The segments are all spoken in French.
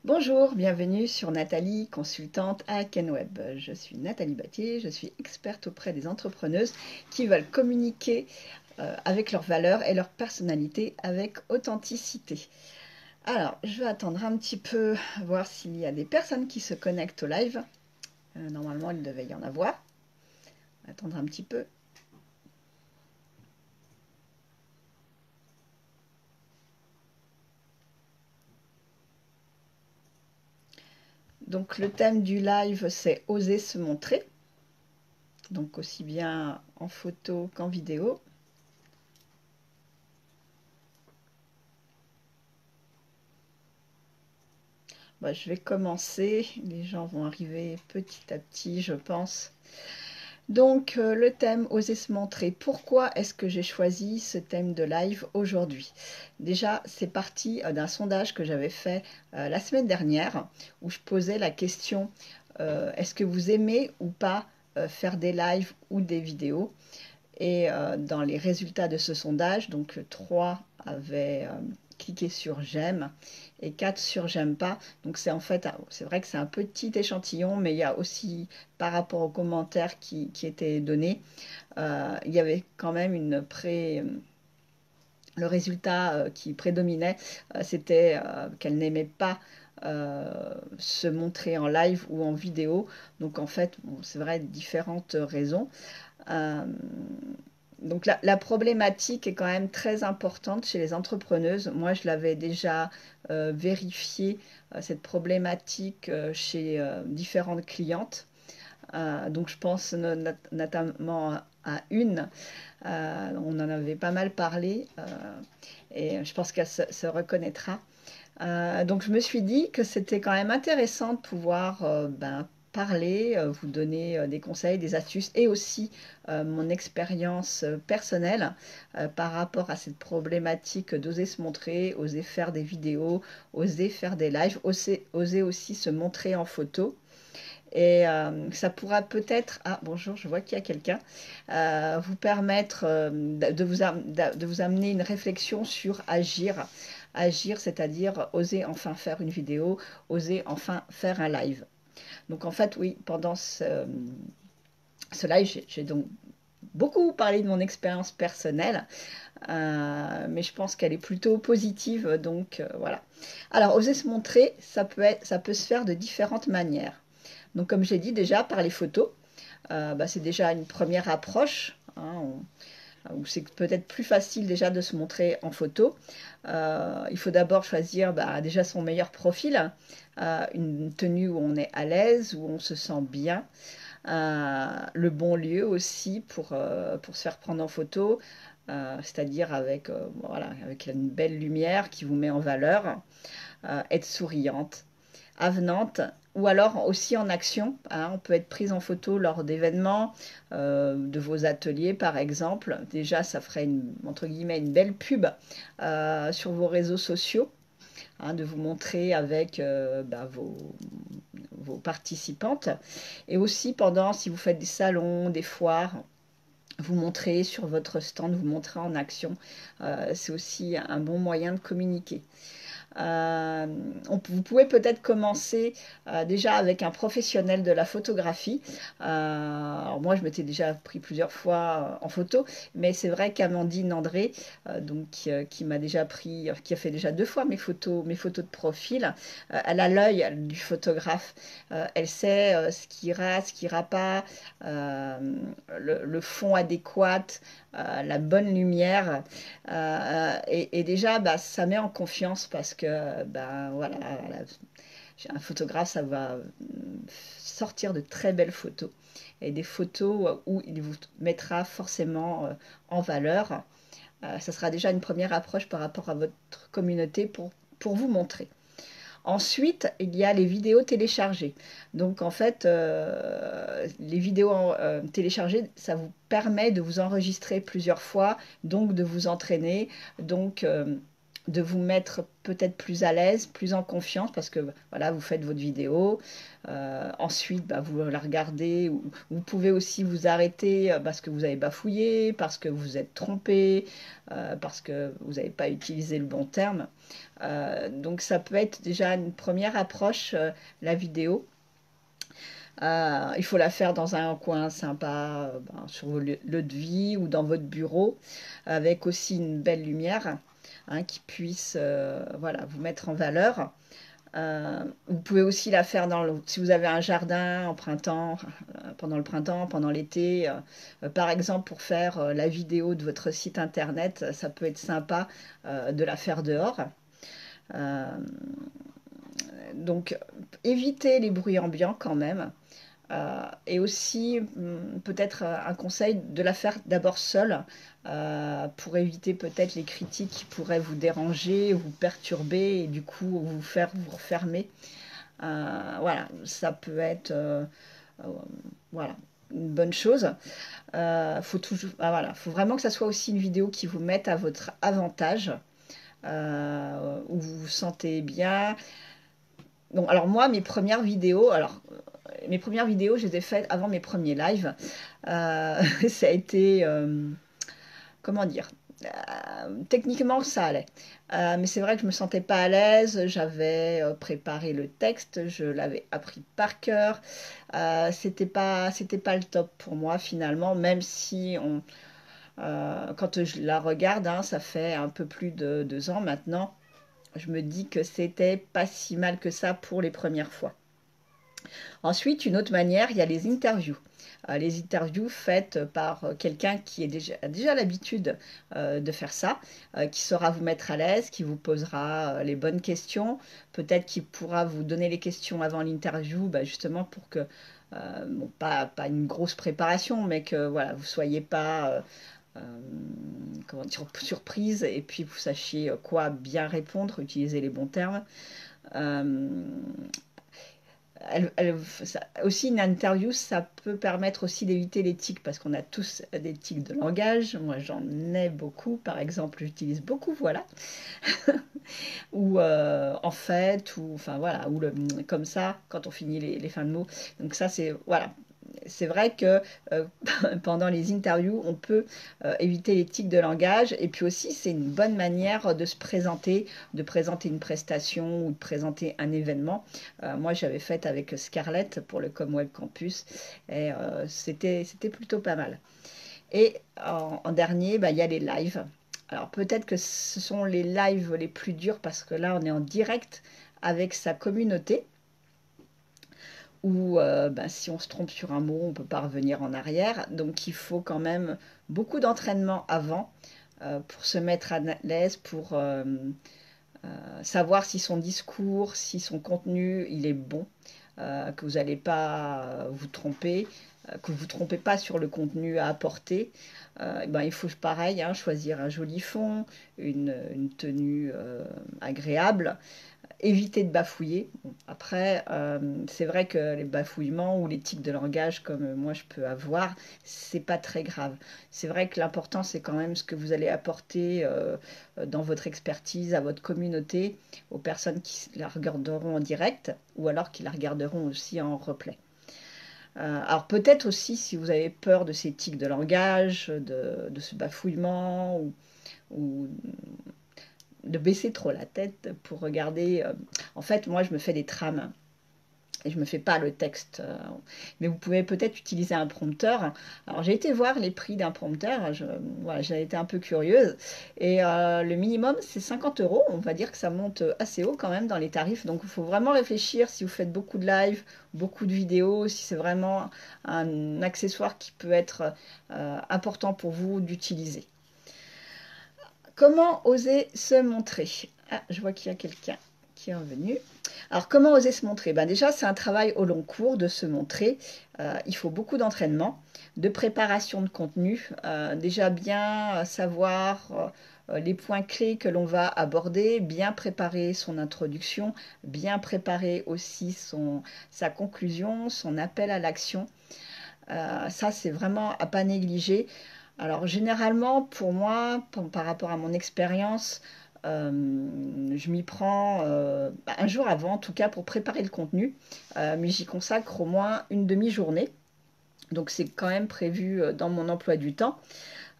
Bonjour, bienvenue sur Nathalie, consultante à Kenweb. Je suis Nathalie Battier, je suis experte auprès des entrepreneuses qui veulent communiquer avec leurs valeurs et leur personnalité avec authenticité. Alors, je vais attendre un petit peu, voir s'il y a des personnes qui se connectent au live. Normalement, il devait y en avoir. Attendre un petit peu. Donc, le thème du live, c'est oser se montrer. Donc, aussi bien en photo qu'en vidéo. Je vais commencer, les gens vont arriver petit à petit, je pense. Donc, le thème oser se montrer. Pourquoi est-ce que j'ai choisi ce thème de live aujourd'hui? Déjà, c'est parti d'un sondage que j'avais fait la semaine dernière, où je posais la question, est-ce que vous aimez ou pas faire des lives ou des vidéos? Et dans les résultats de ce sondage, donc 3 avaient cliqué sur j'aime et 4 sur j'aime pas. Donc c'est en fait, c'est vrai que c'est un petit échantillon, mais il y a aussi par rapport aux commentaires qui étaient donnés, il y avait quand même le résultat qui prédominait, c'était qu'elle n'aimait pas se montrer en live ou en vidéo. Donc en fait, bon, c'est vrai, différentes raisons. Euh, donc la problématique est quand même très importante chez les entrepreneuses. Moi, je l'avais déjà vérifié, cette problématique chez différentes clientes. Donc je pense notamment à une, on en avait pas mal parlé, et je pense qu'elle se reconnaîtra. Donc je me suis dit que c'était quand même intéressant de pouvoir parler, vous donner des conseils, des astuces et aussi mon expérience personnelle par rapport à cette problématique d'oser se montrer, oser faire des vidéos, oser faire des lives, oser aussi se montrer en photo. Et ça pourra peut-être, ah bonjour, je vois qu'il y a quelqu'un, vous permettre de vous amener une réflexion sur agir. Agir, c'est-à-dire oser enfin faire une vidéo, oser enfin faire un live. Donc en fait, oui, pendant ce live, j'ai donc beaucoup parlé de mon expérience personnelle, mais je pense qu'elle est plutôt positive, donc voilà. Alors, oser se montrer, ça peut se faire de différentes manières. Donc, comme j'ai dit déjà, par les photos, c'est déjà une première approche, hein, où c'est peut-être plus facile déjà de se montrer en photo. Il faut d'abord choisir déjà son meilleur profil, une tenue où on est à l'aise, où on se sent bien, le bon lieu aussi pour se faire prendre en photo, c'est-à-dire avec, voilà, avec une belle lumière qui vous met en valeur, être souriante, avenante, ou alors aussi en action, hein. On peut être prise en photo lors d'événements, de vos ateliers par exemple. Déjà, ça ferait entre guillemets une belle pub sur vos réseaux sociaux, hein, de vous montrer avec vos participantes. Et aussi pendant, si vous faites des salons, des foires, vous montrer sur votre stand, vous montrer en action. C'est aussi un bon moyen de communiquer. Euh, vous pouvez peut-être commencer déjà avec un professionnel de la photographie. Alors moi, je m'étais déjà pris plusieurs fois en photo, mais c'est vrai qu'Amandine André, qui m'a déjà pris, qui a fait déjà 2 fois mes photos de profil, elle a l'œil du photographe. Elle sait ce qui ira, ce qui ira pas, le fond adéquat, la bonne lumière. Et déjà, ça met en confiance parce que, voilà, un photographe, ça va sortir de très belles photos. Et des photos où il vous mettra forcément en valeur. Ça sera déjà une première approche par rapport à votre communauté pour vous montrer. Ensuite, il y a les vidéos téléchargées. Donc en fait, les vidéos téléchargées, ça vous permet de vous enregistrer plusieurs fois, donc de vous entraîner, donc de vous mettre peut-être plus à l'aise, plus en confiance, parce que voilà, vous faites votre vidéo, ensuite bah, vous la regardez, ou vous pouvez aussi vous arrêter parce que vous avez bafouillé, parce que vous êtes trompé, parce que vous n'avez pas utilisé le bon terme. Donc ça peut être déjà une première approche, la vidéo. Il faut la faire dans un coin sympa, ben, sur vos lieux de vie ou dans votre bureau, avec aussi une belle lumière, hein, qui puisse voilà, vous mettre en valeur. Vous pouvez aussi la faire si vous avez un jardin en printemps, pendant le printemps, pendant l'été, par exemple pour faire la vidéo de votre site internet, ça peut être sympa de la faire dehors. Euh, donc évitez les bruits ambiants quand même. Et aussi, peut-être un conseil de la faire d'abord seule, pour éviter peut-être les critiques qui pourraient vous déranger, vous perturber et du coup vous faire vous refermer. Voilà, ça peut être euh, voilà, une bonne chose. Faut toujours, voilà, faut vraiment que ça soit aussi une vidéo qui vous mette à votre avantage, où vous vous sentez bien. Bon, alors moi, mes premières vidéos, je les ai faites avant mes premiers lives. Ça a été, comment dire, techniquement, ça allait. Mais c'est vrai que je me sentais pas à l'aise. J'avais préparé le texte, je l'avais appris par cœur. C'était pas le top pour moi finalement, même si quand je la regarde, hein, ça fait un peu plus de 2 ans maintenant. Je me dis que c'était pas si mal que ça pour les premières fois. Ensuite, une autre manière, il y a les interviews. Les interviews faites par quelqu'un qui a déjà l'habitude de faire ça, qui saura vous mettre à l'aise, qui vous posera les bonnes questions, peut-être qui pourra vous donner les questions avant l'interview, bah, justement pour que, bon, pas une grosse préparation, mais que voilà, vous ne soyez pas comment dire, surprise et puis vous sachiez quoi bien répondre, utiliser les bons termes. Euh, Aussi, une interview, ça peut permettre aussi d'éviter les tics, parce qu'on a tous des tics de langage. Moi, j'en ai beaucoup. Par exemple, j'utilise beaucoup voilà, ou en fait, ou enfin voilà, ou comme ça, quand on finit les fins de mots. Donc ça, c'est voilà. C'est vrai que euh, pendant les interviews, on peut éviter les tics de langage. Et puis aussi, c'est une bonne manière de se présenter, de présenter une prestation ou de présenter un événement. Moi, j'avais fait avec Scarlett pour le Comweb Campus et c'était plutôt pas mal. Et en dernier, bah, il y a les lives. Alors peut-être que ce sont les lives les plus durs parce que là, on est en direct avec sa communauté où ben, si on se trompe sur un mot, on ne peut pas revenir en arrière. Donc il faut quand même beaucoup d'entraînement avant pour se mettre à l'aise, pour savoir si son discours, si son contenu, il est bon, que vous n'allez pas vous tromper, que vous ne vous trompez pas sur le contenu à apporter. Ben, il faut pareil, hein, choisir un joli fond, une tenue agréable, éviter de bafouiller. Bon, après, c'est vrai que les bafouillements ou les tics de langage comme moi je peux avoir, c'est pas très grave. C'est vrai que l'important c'est quand même ce que vous allez apporter dans votre expertise à votre communauté, aux personnes qui la regarderont en direct ou alors qui la regarderont aussi en replay. Alors peut-être aussi si vous avez peur de ces tics de langage, de ce bafouillement ou de baisser trop la tête pour regarder. En fait, moi, je me fais des trames et je me fais pas le texte. Mais vous pouvez peut-être utiliser un prompteur. Alors j'ai été voir les prix d'un prompteur. Voilà, j'ai été un peu curieuse et le minimum c'est 50 €. On va dire que ça monte assez haut quand même dans les tarifs. Donc il faut vraiment réfléchir si vous faites beaucoup de live, beaucoup de vidéos, si c'est vraiment un accessoire qui peut être important pour vous d'utiliser. Comment oser se montrer? Ah, je vois qu'il y a quelqu'un qui est revenu. Alors, comment oser se montrer? Ben déjà, c'est un travail au long cours de se montrer. Il faut beaucoup d'entraînement, de préparation de contenu. Déjà bien savoir les points clés que l'on va aborder, bien préparer son introduction, bien préparer aussi sa conclusion, son appel à l'action. Ça, c'est vraiment à pas négliger. Alors, généralement, pour moi, par rapport à mon expérience, Je m'y prends un jour avant, en tout cas, pour préparer le contenu, mais j'y consacre au moins une demi-journée. Donc c'est quand même prévu dans mon emploi du temps.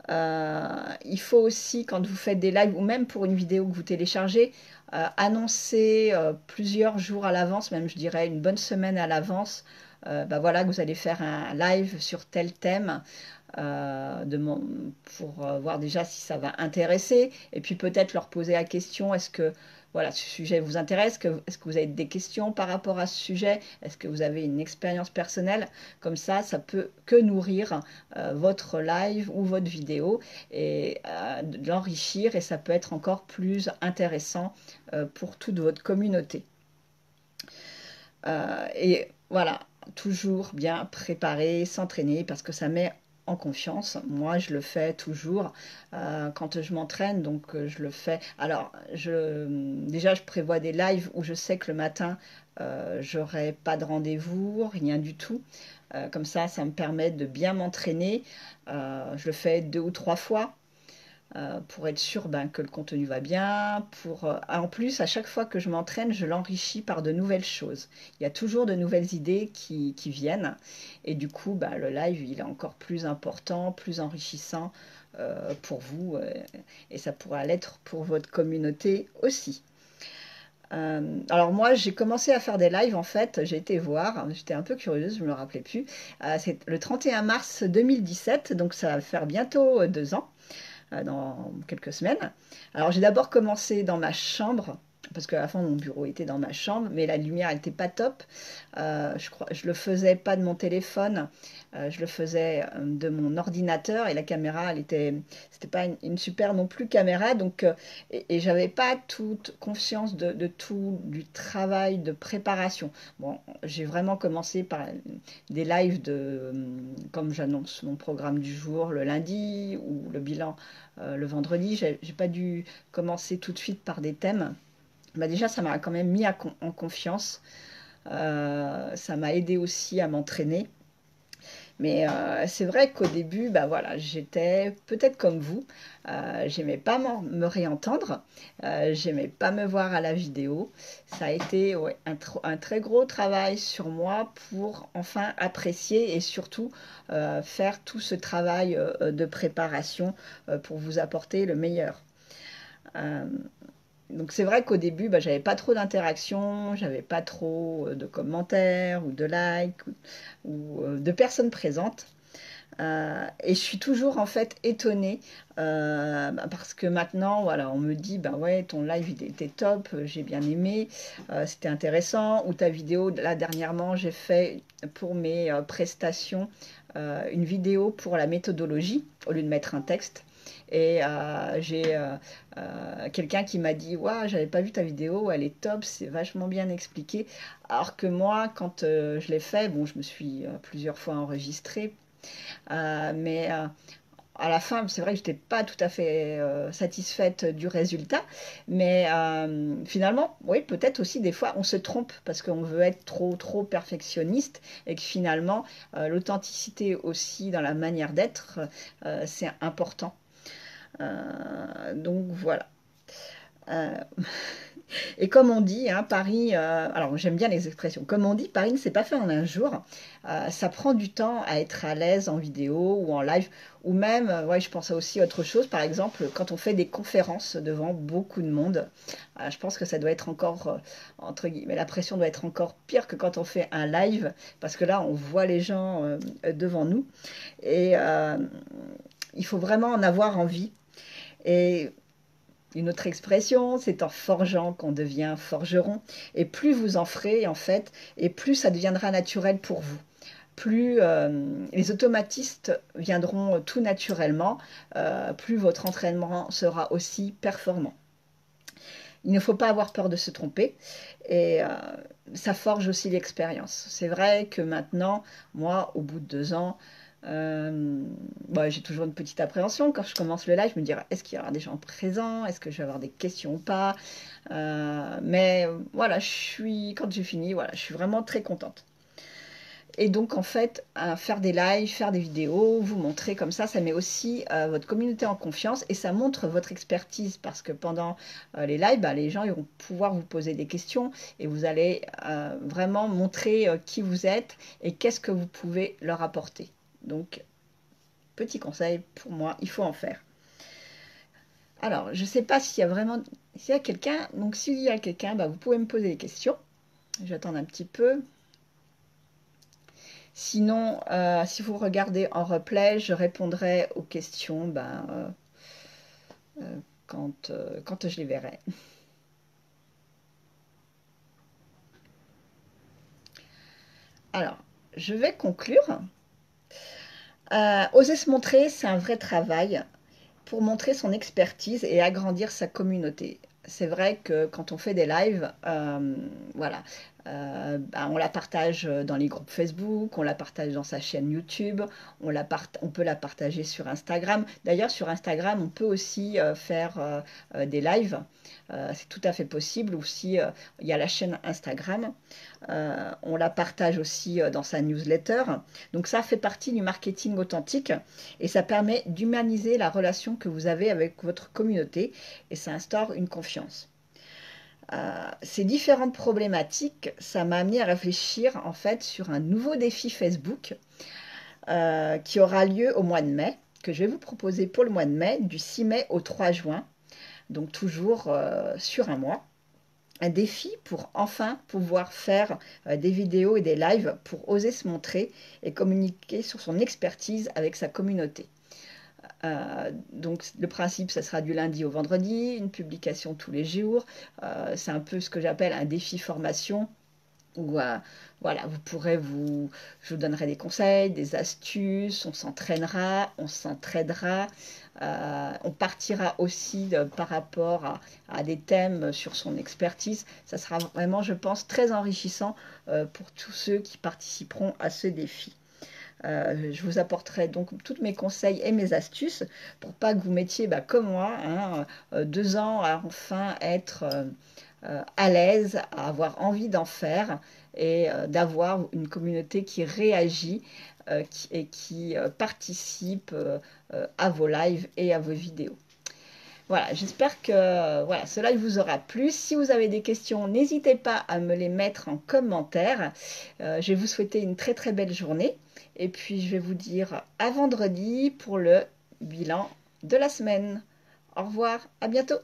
Il faut aussi, quand vous faites des lives ou même pour une vidéo que vous téléchargez, annoncer plusieurs jours à l'avance, même je dirais une bonne semaine à l'avance, bah voilà, que vous allez faire un live sur tel thème. Pour voir déjà si ça va intéresser et puis peut-être leur poser la question, est-ce que voilà, ce sujet vous intéresse, est-ce que vous avez des questions par rapport à ce sujet, est-ce que vous avez une expérience personnelle, comme ça peut que nourrir votre live ou votre vidéo et l'enrichir, et ça peut être encore plus intéressant pour toute votre communauté. Et voilà, toujours bien préparer, s'entraîner, parce que ça met en confiance. Moi, je le fais toujours quand je m'entraîne, donc je le fais. Alors, déjà, je prévois des lives où je sais que le matin, j'aurai pas de rendez-vous, rien du tout. Comme ça me permet de bien m'entraîner. Je le fais 2 ou 3 fois pour être sûr que le contenu va bien. En plus, à chaque fois que je m'entraîne, je l'enrichis par de nouvelles choses. Il y a toujours de nouvelles idées qui viennent. Et du coup, le live, il est encore plus important, plus enrichissant pour vous. Et ça pourra l'être pour votre communauté aussi. Alors moi, j'ai commencé à faire des lives, en fait, j'ai été voir, j'étais un peu curieuse, je ne me rappelais plus. C'est le 31 mars 2017, donc ça va faire bientôt 2 ans dans quelques semaines. Alors j'ai d'abord commencé dans ma chambre, parce qu'à la fin mon bureau était dans ma chambre, mais la lumière n'était pas top. Je le faisais pas de mon téléphone, je le faisais de mon ordinateur, et la caméra, c'était pas une super non plus caméra, donc et j'avais pas toute conscience de tout du travail de préparation. Bon, j'ai vraiment commencé par des lives comme j'annonce mon programme du jour le lundi ou le bilan le vendredi. J'ai pas dû commencer tout de suite par des thèmes. Déjà, ça m'a quand même mis en confiance. Ça m'a aidé aussi à m'entraîner. Mais c'est vrai qu'au début, voilà, j'étais peut-être comme vous. J'aimais pas me réentendre. J'aimais pas me voir à la vidéo. Ça a été ouais, un très gros travail sur moi pour enfin apprécier et surtout faire tout ce travail de préparation pour vous apporter le meilleur. Euh, donc c'est vrai qu'au début, j'avais pas trop d'interactions, j'avais pas trop de commentaires ou de likes ou de personnes présentes. Et je suis toujours en fait étonnée parce que maintenant, voilà, on me dit, ouais, ton live il était top, j'ai bien aimé, c'était intéressant. Ou ta vidéo, là dernièrement, j'ai fait pour mes prestations une vidéo pour la méthodologie au lieu de mettre un texte. Et j'ai quelqu'un qui m'a dit, ouais, j'avais pas vu ta vidéo, elle est top, c'est vachement bien expliqué. Alors que moi, quand je l'ai fait, bon, je me suis plusieurs fois enregistrée, mais à la fin, c'est vrai que j'étais pas tout à fait satisfaite du résultat, mais finalement, oui, peut-être aussi des fois on se trompe parce qu'on veut être trop perfectionniste et que finalement l'authenticité aussi dans la manière d'être, c'est important. Donc voilà. Euh, Et comme on dit, hein, Paris, alors j'aime bien les expressions, comme on dit, Paris ne s'est pas fait en un jour. Ça prend du temps à être à l'aise en vidéo ou en live, ou même, ouais, je pense aussi à autre chose, par exemple, quand on fait des conférences devant beaucoup de monde, je pense que ça doit être encore, entre guillemets, la pression doit être encore pire que quand on fait un live, parce que là, on voit les gens devant nous, et il faut vraiment en avoir envie. Et une autre expression, c'est en forgeant qu'on devient forgeron. Et plus vous en ferez, en fait, et plus ça deviendra naturel pour vous. Plus les automatistes viendront tout naturellement, plus votre entraînement sera aussi performant. Il ne faut pas avoir peur de se tromper et ça forge aussi l'expérience. C'est vrai que maintenant, moi, au bout de 2 ans, j'ai toujours une petite appréhension. Quand je commence le live, je me dis est-ce qu'il y aura des gens présents? Est-ce que je vais avoir des questions ou pas? Mais voilà, quand j'ai fini, voilà, je suis vraiment très contente. Et donc, en fait, faire des lives, faire des vidéos, vous montrer comme ça met aussi votre communauté en confiance et ça montre votre expertise parce que pendant les lives, bah, les gens ils vont pouvoir vous poser des questions et vous allez vraiment montrer qui vous êtes et qu'est-ce que vous pouvez leur apporter. Donc, petit conseil pour moi, il faut en faire. Alors, je ne sais pas s'il y a vraiment s'il y a quelqu'un. Donc, s'il y a quelqu'un, bah, vous pouvez me poser des questions. J'attends un petit peu. Sinon, si vous regardez en replay, je répondrai aux questions ben, quand je les verrai. Alors, je vais conclure. Oser se montrer, c'est un vrai travail pour montrer son expertise et agrandir sa communauté. C'est vrai que quand on fait des lives, voilà, ben, on la partage dans les groupes Facebook, on la partage dans sa chaîne YouTube, on peut la partager sur Instagram. D'ailleurs, sur Instagram, on peut aussi faire des lives. C'est tout à fait possible. Aussi, il y a la chaîne Instagram. On la partage aussi dans sa newsletter. Donc ça fait partie du marketing authentique et ça permet d'humaniser la relation que vous avez avec votre communauté et ça instaure une confiance. Ces différentes problématiques, ça m'a amené à réfléchir en fait sur un nouveau défi Facebook qui aura lieu au mois de mai, que je vais vous proposer pour le mois de mai, du 6 mai au 3 juin, donc toujours sur un mois. Un défi pour enfin pouvoir faire des vidéos et des lives pour oser se montrer et communiquer sur son expertise avec sa communauté. Donc le principe, ça sera du lundi au vendredi, une publication tous les jours. C'est un peu ce que j'appelle un défi formation où voilà, je vous donnerai des conseils, des astuces, on s'entraînera, on s'entraidera, on partira aussi par rapport à des thèmes sur son expertise. Ça sera vraiment, je pense, très enrichissant pour tous ceux qui participeront à ce défi. Je vous apporterai donc tous mes conseils et mes astuces pour pas que vous mettiez comme moi, hein, 2 ans à enfin être à l'aise, à avoir envie d'en faire et d'avoir une communauté qui réagit et qui participe à vos lives et à vos vidéos. Voilà, j'espère que voilà, ce live vous aura plu. Si vous avez des questions, n'hésitez pas à me les mettre en commentaire. Je vais vous souhaiter une très très belle journée. Et puis je vais vous dire à vendredi pour le bilan de la semaine. Au revoir, à bientôt.